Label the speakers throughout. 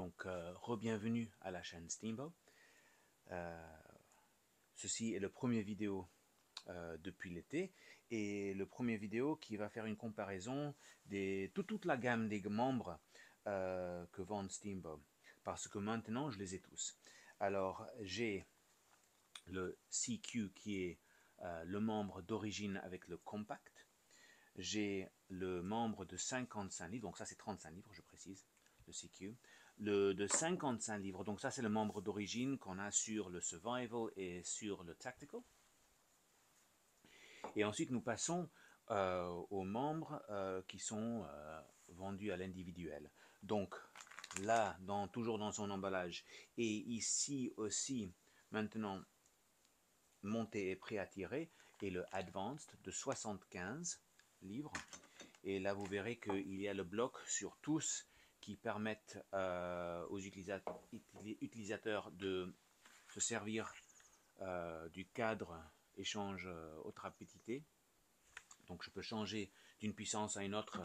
Speaker 1: Donc, re-bienvenue à la chaîne Steamboat. Ceci est le premier vidéo depuis l'été et le premier vidéo qui va faire une comparaison de toute la gamme des membres que vend Steamboat. Parce que maintenant, je les ai tous. Alors, j'ai le CQ qui est le membre d'origine avec le compact. J'ai le membre de 55 livres, donc ça c'est 35 livres, je précise, le CQ. Le de 55 livres, donc ça c'est le membre d'origine qu'on a sur le Survival et sur le Tactical. Et ensuite nous passons aux membres qui sont vendus à l'individuel. Donc là, toujours dans son emballage, et ici aussi, maintenant, monté et prêt à tirer, et le Advanced de 75 livres. Et là, vous verrez qu'il y a le bloc sur tous qui permettent aux utilisateurs de se servir du cadre échange haute rapidité. Donc, je peux changer d'une puissance à une autre,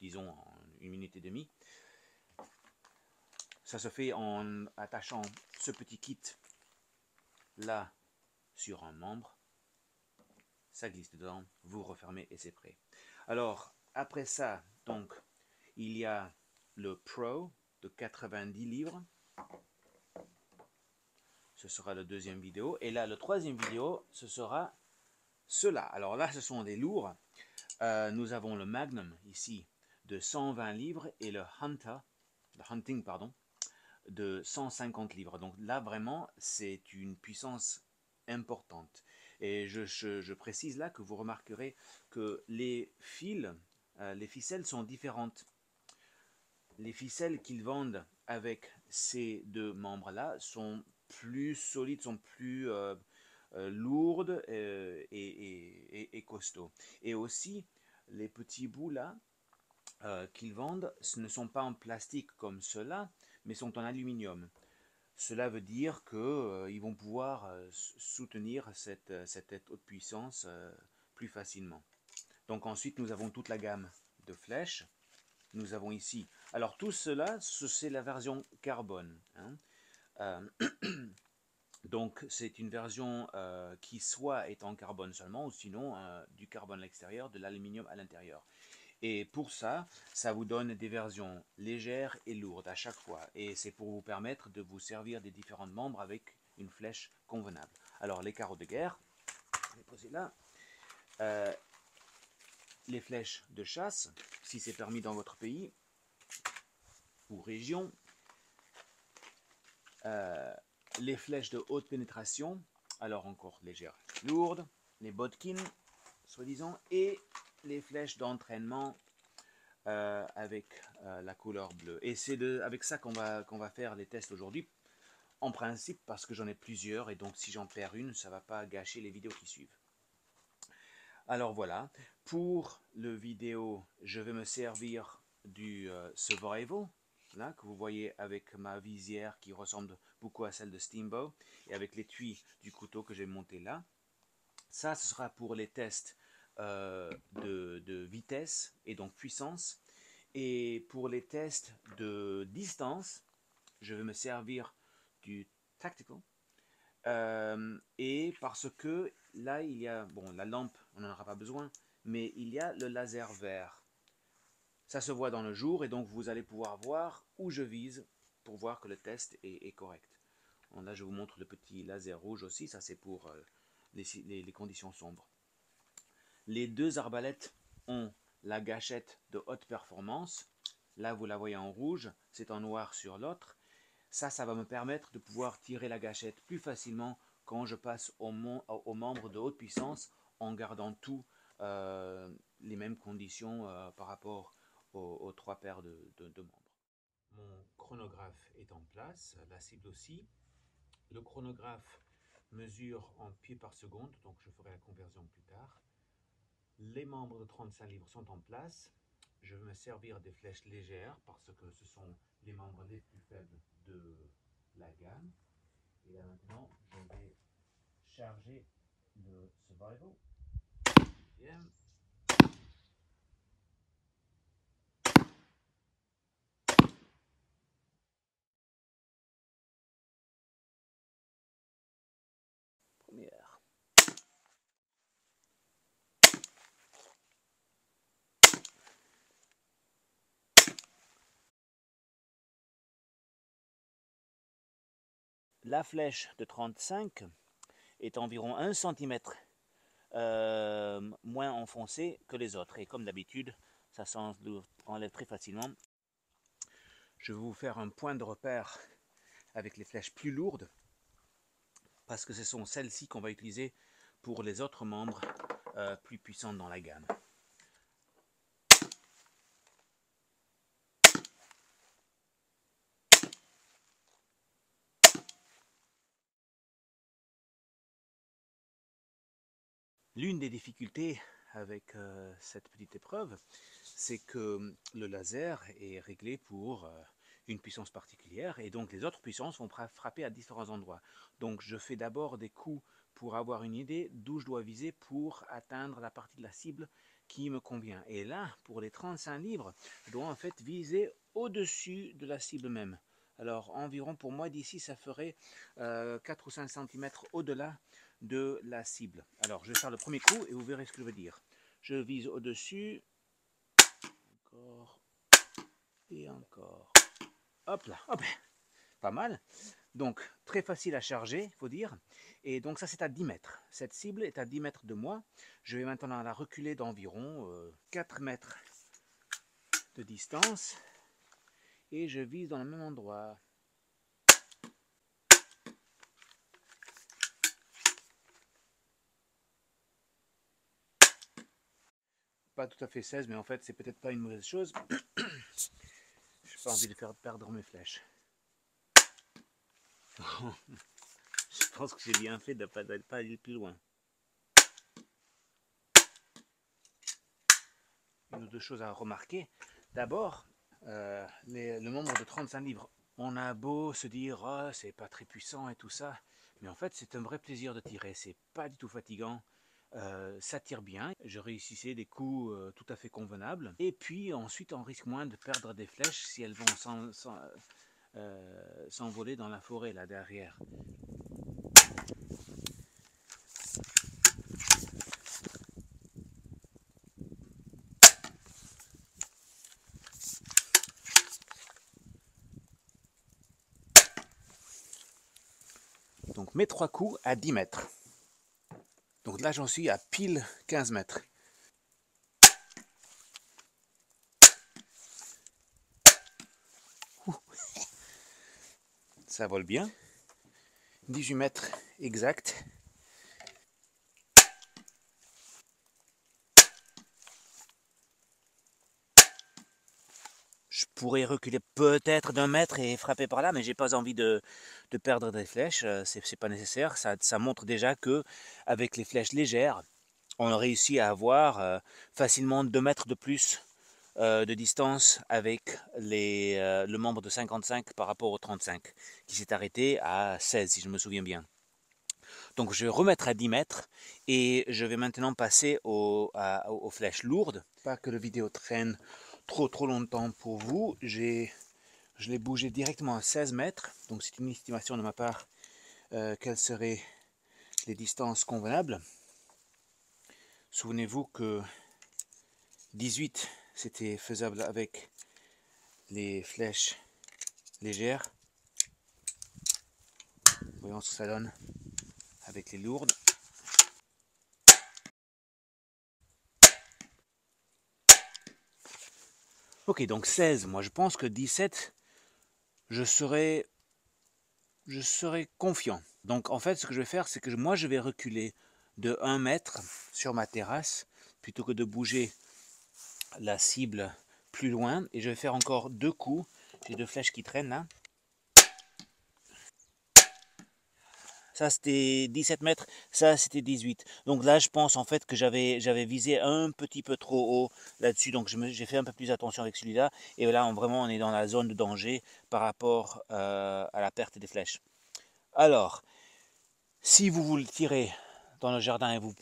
Speaker 1: disons, en 1 minute et demie. Ça se fait en attachant ce petit kit là sur un membre. Ça glisse dedans, vous refermez et c'est prêt. Alors, après ça, donc, il y a le Pro de 90 livres. Ce sera la deuxième vidéo. Et là, le troisième vidéo, ce sera cela. Alors là, ce sont des lourds. Nous avons le Magnum ici de 120 livres et le Hunting, pardon, de 150 livres. Donc là, vraiment, c'est une puissance importante. Et je précise là que vous remarquerez que les fils, les ficelles sont différentes. Les ficelles qu'ils vendent avec ces deux membres-là sont plus solides, sont plus lourdes et costauds. Et aussi, les petits bouts là qu'ils vendent, ce ne sont pas en plastique comme ceux-là, mais sont en aluminium. Cela veut dire qu'ils vont pouvoir soutenir cette haute puissance plus facilement. Donc ensuite, nous avons toute la gamme de flèches. Nous avons ici, alors tout cela, c'est la version carbone. Hein. Donc c'est une version qui soit est en carbone seulement, ou sinon du carbone à l'extérieur, de l'aluminium à l'intérieur. Et pour ça, ça vous donne des versions légères et lourdes à chaque fois. Et c'est pour vous permettre de vous servir des différents membres avec une flèche convenable. Alors les carreaux de guerre, je vais poser là. Les flèches de chasse, si c'est permis dans votre pays ou région. Les flèches de haute pénétration, alors encore légères, lourdes. Les bodkin, soi-disant, et les flèches d'entraînement avec la couleur bleue. Et c'est avec ça qu'on va faire les tests aujourd'hui, en principe, parce que j'en ai plusieurs, et donc si j'en perds une, ça ne va pas gâcher les vidéos qui suivent. Alors voilà, pour le vidéo, je vais me servir du Survival, là, que vous voyez avec ma visière qui ressemble beaucoup à celle de Steamboat, et avec l'étui du couteau que j'ai monté là. Ça, ce sera pour les tests de vitesse et donc puissance. Et pour les tests de distance, je vais me servir du Tactical. Et parce que là, il y a, bon, la lampe, on n'en aura pas besoin, mais il y a le laser vert. Ça se voit dans le jour et donc vous allez pouvoir voir où je vise pour voir que le test est correct. Bon, là, je vous montre le petit laser rouge aussi, ça c'est pour les conditions sombres. Les deux arbalètes ont la gâchette de haute performance. Là, vous la voyez en rouge, c'est en noir sur l'autre. Ça va me permettre de pouvoir tirer la gâchette plus facilement quand je passe aux membres de haute puissance en gardant tous les mêmes conditions par rapport aux trois paires de membres. Mon chronographe est en place, la cible aussi. Le chronographe mesure en pieds par seconde, donc je ferai la conversion plus tard. Les membres de 35 livres sont en place. Je vais me servir des flèches légères parce que ce sont les membres les plus faibles de la gamme. Et là maintenant, je vais charger le Survival. Bien. la flèche de 35 est environ 1 cm moins enfoncée que les autres. Et comme d'habitude, ça s'enlève très facilement. Je vais vous faire un point de repère avec les flèches plus lourdes, parce que ce sont celles-ci qu'on va utiliser pour les autres membres plus puissants dans la gamme. L'une des difficultés avec cette petite épreuve, c'est que le laser est réglé pour une puissance particulière et donc les autres puissances vont frapper à différents endroits. Donc je fais d'abord des coups pour avoir une idée d'où je dois viser pour atteindre la partie de la cible qui me convient. Et là, pour les 35 livres, je dois en fait viser au-dessus de la cible même. Alors environ pour moi d'ici, ça ferait 4 ou 5 cm au-delà de la cible. Alors je vais faire le premier coup et vous verrez ce que je veux dire. Je vise au-dessus, encore et encore. Hop là, hop, pas mal. Donc très facile à charger, il faut dire. Et donc ça c'est à 10 mètres. Cette cible est à 10 mètres de moi. Je vais maintenant la reculer d'environ 4 mètres de distance. Et je vise dans le même endroit. Pas tout à fait 16, mais en fait c'est peut-être pas une mauvaise chose. Je n'ai pas envie de faire perdre mes flèches. Je pense que j'ai bien fait de ne pas aller plus loin. Une ou deux choses à remarquer. D'abord, le nombre de 35 livres. On a beau se dire oh, c'est pas très puissant et tout ça, mais en fait c'est un vrai plaisir de tirer. C'est pas du tout fatigant. Ça tire bien. Je réussissais des coups tout à fait convenables. Et puis ensuite on risque moins de perdre des flèches si elles vont s'envoler dans la forêt là derrière. Donc mes 3 coups à 10 mètres. Donc là j'en suis à pile 15 mètres. Ça vole bien. 18 mètres exact. Je pourrais reculer peut-être d'1 mètre et frapper par là, mais j'ai pas envie de perdre des flèches. C'est pas nécessaire. Ça montre déjà que avec les flèches légères, on réussit à avoir facilement 2 mètres de plus de distance avec le membre de 55 par rapport au 35, qui s'est arrêté à 16 si je me souviens bien. Donc je vais remettre à 10 mètres et je vais maintenant passer aux flèches lourdes. Pas que la vidéo traîne trop longtemps pour vous. Je l'ai bougé directement à 16 mètres. Donc c'est une estimation de ma part quelles seraient les distances convenables. Souvenez-vous que 18 c'était faisable avec les flèches légères. Voyons ce que ça donne avec les lourdes. Ok, donc 16, moi je pense que 17, je serai confiant. Donc en fait, ce que je vais faire, c'est que moi je vais reculer de 1 mètre sur ma terrasse, plutôt que de bouger la cible plus loin. Et je vais faire encore 2 coups. J'ai 2 flèches qui traînent là. Ça c'était 17 mètres, ça c'était 18. Donc là je pense en fait que j'avais visé un petit peu trop haut là-dessus. Donc j'ai fait un peu plus attention avec celui-là. Et là vraiment on est dans la zone de danger par rapport à la perte des flèches. Alors, si vous voulez tirer dans le jardin et vous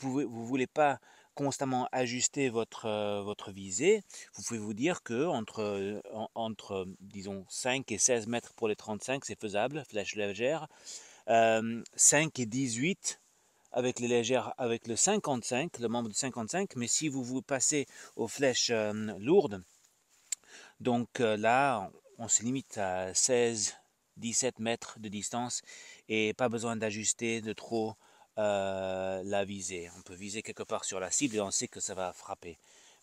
Speaker 1: voulez pas constamment ajuster votre visée, vous pouvez vous dire que entre disons 5 et 16 mètres pour les 35, c'est faisable, flèche légère. 5 et 18 avec les légères, avec le 55, le membre du 55, mais si vous passez aux flèches lourdes, donc là, on se limite à 16, 17 mètres de distance et pas besoin d'ajuster de trop la visée. On peut viser quelque part sur la cible et on sait que ça va frapper.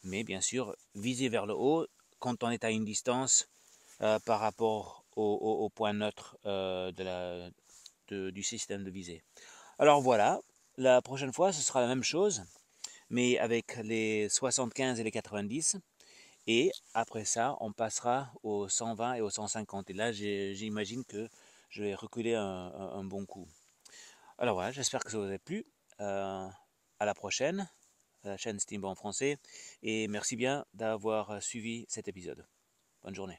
Speaker 1: Mais bien sûr, viser vers le haut quand on est à une distance par rapport au point neutre du système de visée. Alors voilà, la prochaine fois ce sera la même chose, mais avec les 75 et les 90. Et après ça, on passera aux 120 et aux 150. Et là, j'imagine que je vais reculer un bon coup. Alors voilà, j'espère que ça vous a plu. À la prochaine, à la chaîne Steamboat en français. Et merci bien d'avoir suivi cet épisode. Bonne journée.